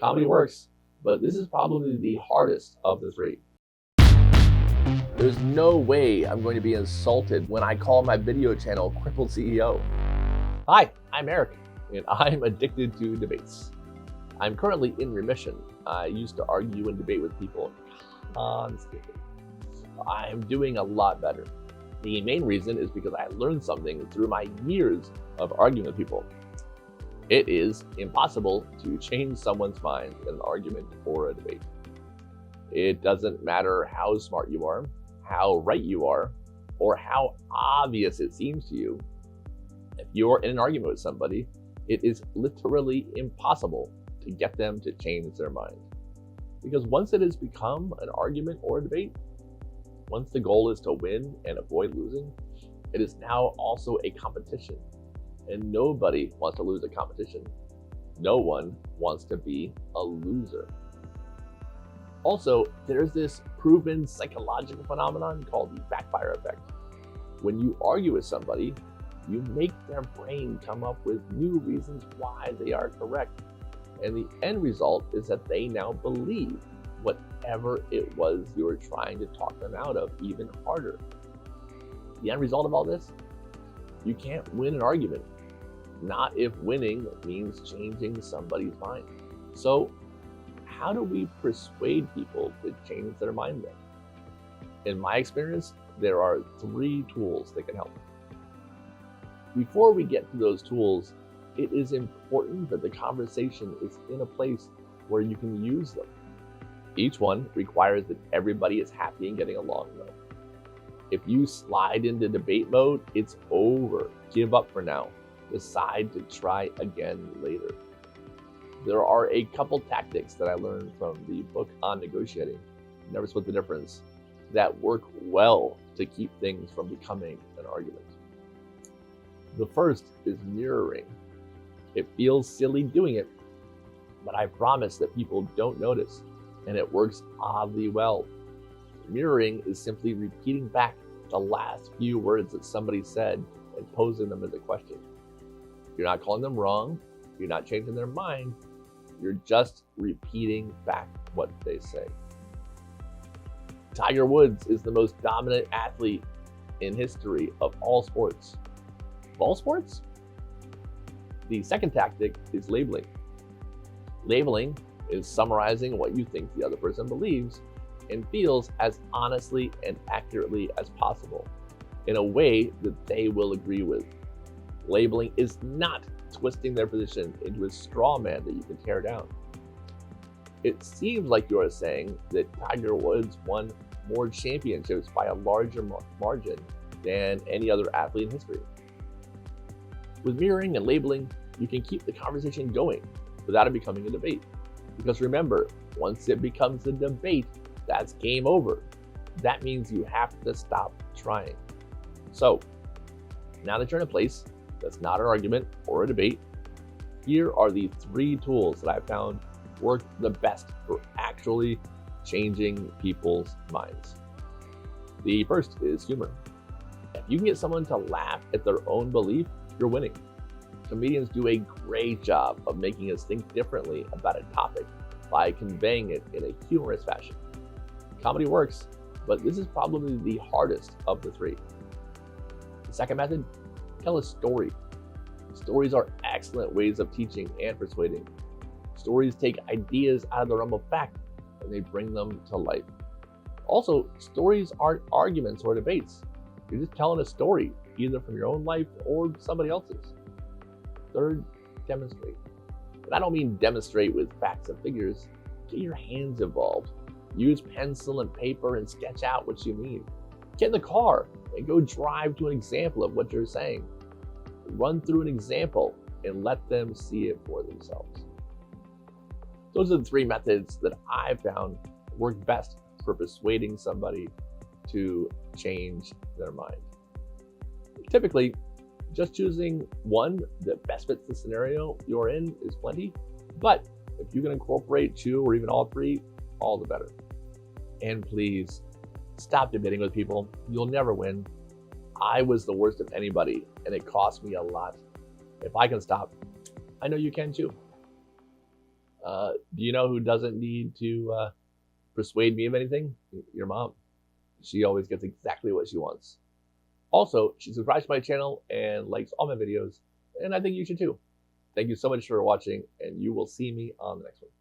Comedy works, but this is probably the hardest of the three. There's no way I'm going to be insulted when I call my video channel Crippled CEO. Hi, I'm Eric, and I'm addicted to debates. I'm currently in remission. I used to argue and debate with people constantly. I'm doing a lot better. The main reason is because I learned something through my years of arguing with people. It is impossible to change someone's mind in an argument or a debate. It doesn't matter how smart you are, how right you are, or how obvious it seems to you. If you're in an argument with somebody, it is literally impossible to get them to change their mind. Because once it has become an argument or a debate, once the goal is to win and avoid losing, it is now also a competition. And nobody wants to lose a competition. No one wants to be a loser. Also, there's this proven psychological phenomenon called the backfire effect. When you argue with somebody, you make their brain come up with new reasons why they are correct. And the end result is that they now believe whatever it was you were trying to talk them out of even harder. The end result of all this? You can't win an argument. Not if winning means changing somebody's mind. So, how do we persuade people to change their mind then? In my experience, there are 3 tools that can help. Before we get to those tools, it is important that the conversation is in a place where you can use them. Each one requires that everybody is happy and getting along though. If you slide into debate mode, it's over. Give up for now. Decide to try again later. There are a couple tactics that I learned from the book on negotiating, Never Split the Difference, that work well to keep things from becoming an argument. The first is mirroring. It feels silly doing it, but I promise that people don't notice, and it works oddly well. Mirroring is simply repeating back the last few words that somebody said and posing them as a question. You're not calling them wrong, you're not changing their mind, you're just repeating back what they say. Tiger Woods is the most dominant athlete in history of all sports. Of all sports? The second tactic is labeling. Labeling is summarizing what you think the other person believes and feels as honestly and accurately as possible in a way that they will agree with. Labeling is not twisting their position into a straw man that you can tear down. It seems like you are saying that Tiger Woods won more championships by a larger margin than any other athlete in history. With mirroring and labeling, you can keep the conversation going without it becoming a debate. Because remember, once it becomes a debate, that's game over. That means you have to stop trying. So, now that you're in a place that's not an argument or a debate, here are the 3 tools that I found work the best for actually changing people's minds. The first is humor. If you can get someone to laugh at their own belief, you're winning. Comedians do a great job of making us think differently about a topic by conveying it in a humorous fashion. Comedy works, but this is probably the hardest of the 3. The second method, tell a story. Stories are excellent ways of teaching and persuading. Stories take ideas out of the realm of fact and they bring them to life. Also, stories aren't arguments or debates. You're just telling a story, either from your own life or somebody else's. Third, demonstrate. And I don't mean demonstrate with facts and figures. Get your hands involved. Use pencil and paper and sketch out what you mean. Get in the car and go drive to an example of what you're saying. Run through an example and let them see it for themselves. Those are the 3 methods that I found work best for persuading somebody to change their mind. Typically, just choosing one that best fits the scenario you're in is plenty, but if you can incorporate 2 or even all 3, all the better. And please, stop debating with people. You'll never win. I was the worst of anybody, and it cost me a lot. If I can stop, I know you can too. Do you know who doesn't need to persuade me of anything? Your mom. She always gets exactly what she wants. Also, she subscribes to my channel and likes all my videos, and I think you should too. Thank you so much for watching, and you will see me on the next one.